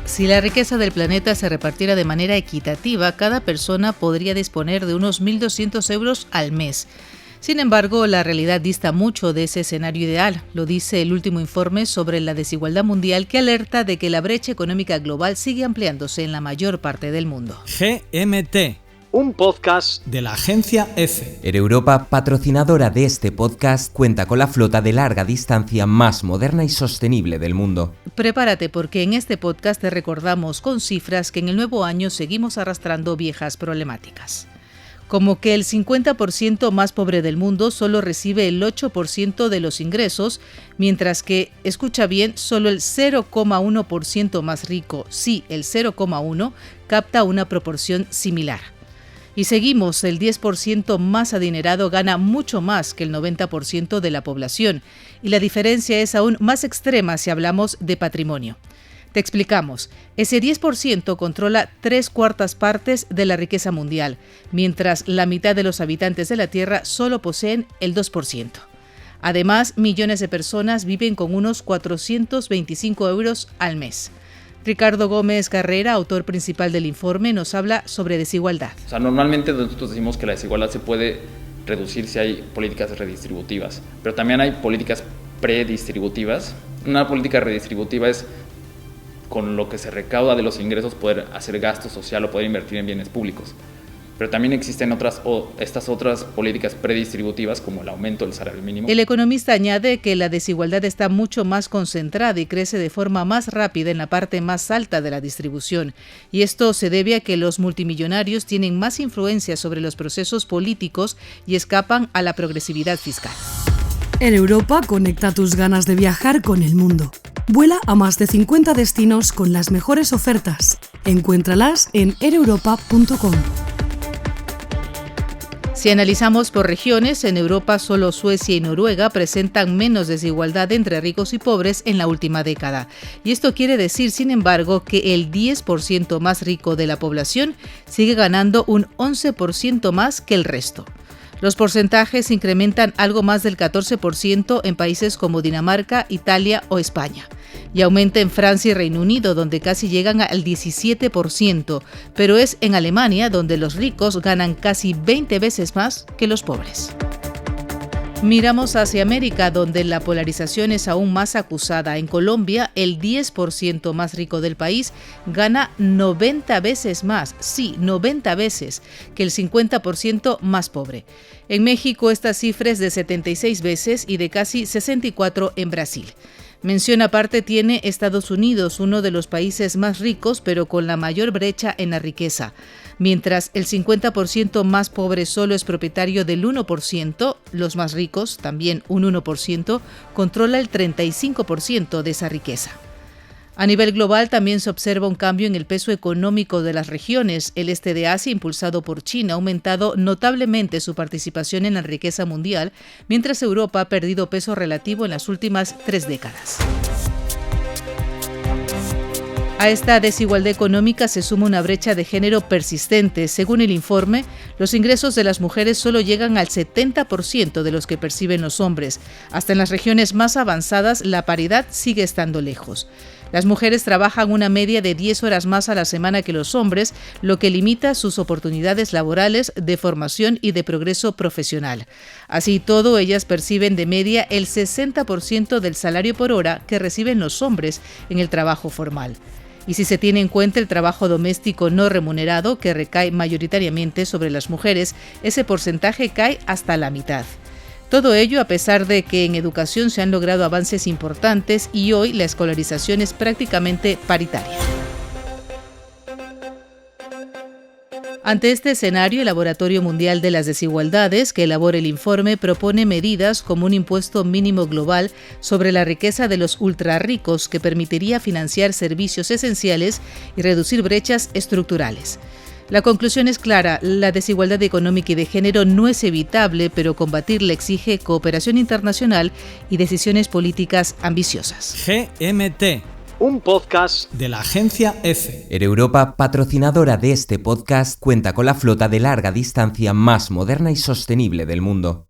Si la riqueza del planeta se repartiera de manera equitativa, cada persona podría disponer de unos 1.200 euros al mes. Sin embargo, la realidad dista mucho de ese escenario ideal, lo dice el último informe sobre la desigualdad mundial que alerta de que la brecha económica global sigue ampliándose en la mayor parte del mundo. GMT, un podcast de la agencia EFE. Europa, patrocinadora de este podcast, cuenta con la flota de larga distancia más moderna y sostenible del mundo. Prepárate porque en este podcast te recordamos con cifras que en el nuevo año seguimos arrastrando viejas problemáticas. Como que el 50% más pobre del mundo solo recibe el 8% de los ingresos, mientras que, escucha bien, solo el 0,1% más rico, sí, el 0,1%, capta una proporción similar. Y seguimos, el 10% más adinerado gana mucho más que el 90% de la población, y la diferencia es aún más extrema si hablamos de patrimonio. Te explicamos, ese 10% controla 3/4 partes de la riqueza mundial, mientras la mitad de los habitantes de la Tierra solo poseen el 2%. Además, millones de personas viven con unos 425 euros al mes. Ricardo Gómez Carrera, autor principal del informe, nos habla sobre desigualdad. Normalmente nosotros decimos que la desigualdad se puede reducir si hay políticas redistributivas, pero también hay políticas predistributivas. Una política redistributiva es con lo que se recauda de los ingresos poder hacer gasto social o poder invertir en bienes públicos. Pero también existen estas otras políticas predistributivas como el aumento del salario mínimo. El economista añade que la desigualdad está mucho más concentrada y crece de forma más rápida en la parte más alta de la distribución. Y esto se debe a que los multimillonarios tienen más influencia sobre los procesos políticos y escapan a la progresividad fiscal. En Europa, conecta tus ganas de viajar con el mundo. Vuela a más de 50 destinos con las mejores ofertas. Encuéntralas en aereuropa.com. Si analizamos por regiones, en Europa solo Suecia y Noruega presentan menos desigualdad entre ricos y pobres en la última década. Y esto quiere decir, sin embargo, que el 10% más rico de la población sigue ganando un 11% más que el resto. Los porcentajes incrementan algo más del 14% en países como Dinamarca, Italia o España. Y aumenta en Francia y Reino Unido, donde casi llegan al 17%, pero es en Alemania donde los ricos ganan casi 20 veces más que los pobres. Miramos hacia América, donde la polarización es aún más acusada. En Colombia, el 10% más rico del país gana 90 veces más, sí, 90 veces, que el 50% más pobre. En México, esta cifra es de 76 veces y de casi 64 en Brasil. Mención aparte tiene Estados Unidos, uno de los países más ricos, pero con la mayor brecha en la riqueza. Mientras el 50% más pobre solo es propietario del 1%, los más ricos, también un 1%, controla el 35% de esa riqueza. A nivel global también se observa un cambio en el peso económico de las regiones. El este de Asia, impulsado por China, ha aumentado notablemente su participación en la riqueza mundial, mientras Europa ha perdido peso relativo en las últimas 3 décadas. A esta desigualdad económica se suma una brecha de género persistente. Según el informe, los ingresos de las mujeres solo llegan al 70% de los que perciben los hombres. Hasta en las regiones más avanzadas, la paridad sigue estando lejos. Las mujeres trabajan una media de 10 horas más a la semana que los hombres, lo que limita sus oportunidades laborales, de formación y de progreso profesional. Así y todo, ellas perciben de media el 60% del salario por hora que reciben los hombres en el trabajo formal. Y si se tiene en cuenta el trabajo doméstico no remunerado, que recae mayoritariamente sobre las mujeres, ese porcentaje cae hasta la mitad. Todo ello a pesar de que en educación se han logrado avances importantes y hoy la escolarización es prácticamente paritaria. Ante este escenario, el Laboratorio Mundial de las Desigualdades, que elabora el informe, propone medidas como un impuesto mínimo global sobre la riqueza de los ultrarricos que permitiría financiar servicios esenciales y reducir brechas estructurales. La conclusión es clara, la desigualdad económica y de género no es evitable, pero combatirla exige cooperación internacional y decisiones políticas ambiciosas. GMT, un podcast de la agencia EFE. Europa, patrocinadora de este podcast, cuenta con la flota de larga distancia más moderna y sostenible del mundo.